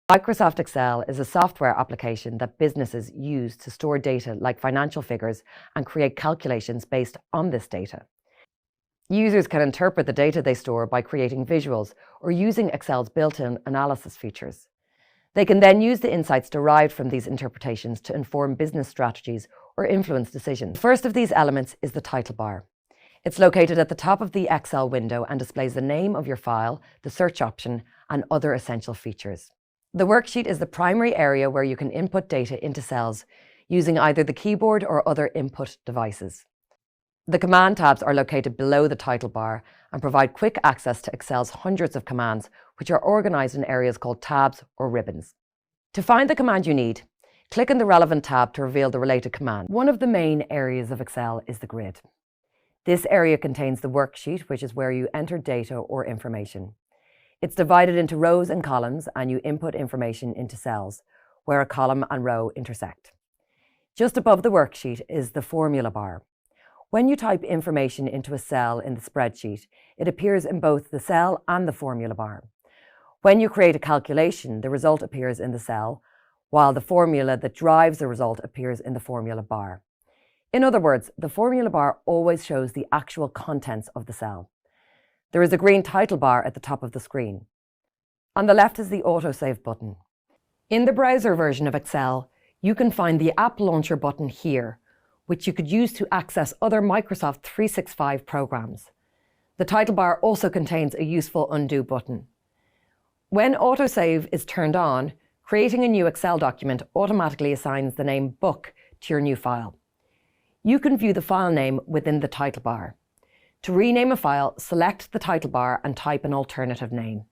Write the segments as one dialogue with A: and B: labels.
A: Microsoft Excel is a software application that businesses use to store data like financial figures and create calculations based on this data. Users can interpret the data they store by creating visuals or using Excel's built-in analysis features. They can then use the insights derived from these interpretations to inform business strategies or influence decisions. The first of these elements is the title bar. It's located at the top of the Excel window and displays the name of your file, the search option, and other essential features. The worksheet is the primary area where you can input data into cells using either the keyboard or other input devices. The command tabs are located below the title bar and provide quick access to Excel's hundreds of commands, which are organized in areas called tabs or ribbons. To find the command you need, click on the relevant tab to reveal the related command. One of the main areas of Excel is the grid. This area contains the worksheet, which is where you enter data or information. It's divided into rows and columns, and you input information into cells where a column and row intersect. Just above the worksheet is the formula bar. When you type information into a cell in the spreadsheet, it appears in both the cell and the formula bar. When you create a calculation, the result appears in the cell, while the formula that drives the result appears in the formula bar. In other words, the formula bar always shows the actual contents of the cell. There is a green title bar at the top of the screen. On the left is the autosave button. In the browser version of Excel, you can find the App Launcher button here, which you could use to access other Microsoft 365 programs. The title bar also contains a useful undo button. When autosave is turned on, creating a new Excel document automatically assigns the name Book to your new file. You can view the file name within the title bar. To rename a file, select the title bar and type an alternative name.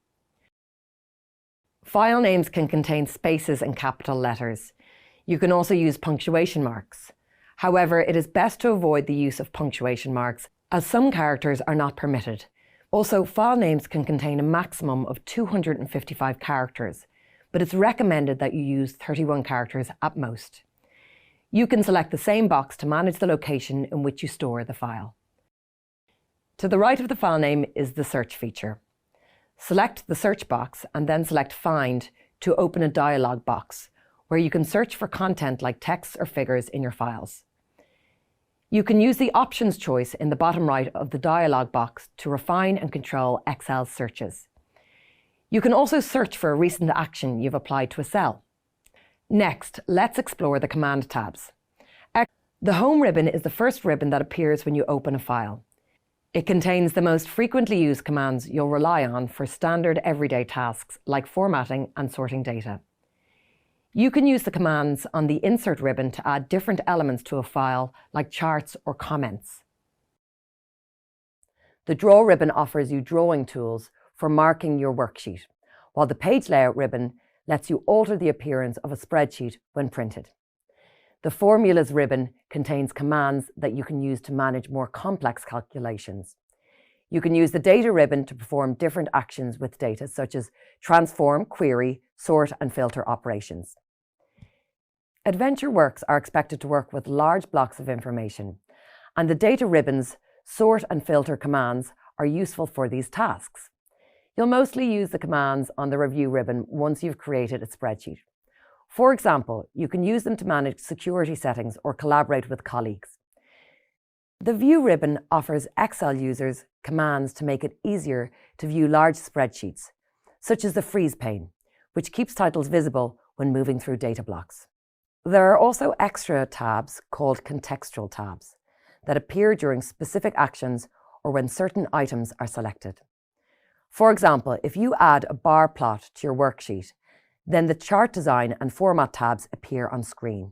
A: File names can contain spaces and capital letters. You can also use punctuation marks. However, it is best to avoid the use of punctuation marks, as some characters are not permitted. Also, file names can contain a maximum of 255 characters, but it's recommended that you use 31 characters at most. You can select the same box to manage the location in which you store the file. To the right of the file name is the search feature. Select the search box and then select Find to open a dialog box where you can search for content like text or figures in your files. You can use the Options choice in the bottom right of the dialog box to refine and control Excel's searches. You can also search for a recent action you've applied to a cell. Next, let's explore the command tabs. The Home ribbon is the first ribbon that appears when you open a file. It contains the most frequently used commands you'll rely on for standard everyday tasks like formatting and sorting data. You can use the commands on the Insert ribbon to add different elements to a file like charts or comments. The Draw ribbon offers you drawing tools for marking your worksheet, while the Page Layout ribbon lets you alter the appearance of a spreadsheet when printed. The Formulas ribbon contains commands that you can use to manage more complex calculations. You can use the Data ribbon to perform different actions with data, such as transform, query, sort, and filter operations. Adventure Works are expected to work with large blocks of information, and the Data ribbon's sort and filter commands are useful for these tasks. You'll mostly use the commands on the Review ribbon once you've created a spreadsheet. For example, you can use them to manage security settings or collaborate with colleagues. The View ribbon offers Excel users commands to make it easier to view large spreadsheets, such as the Freeze pane, which keeps titles visible when moving through data blocks. There are also extra tabs called contextual tabs that appear during specific actions or when certain items are selected. For example, if you add a bar plot to your worksheet, then the Chart Design and Format tabs appear on screen.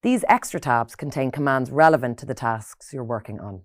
A: These extra tabs contain commands relevant to the tasks you're working on.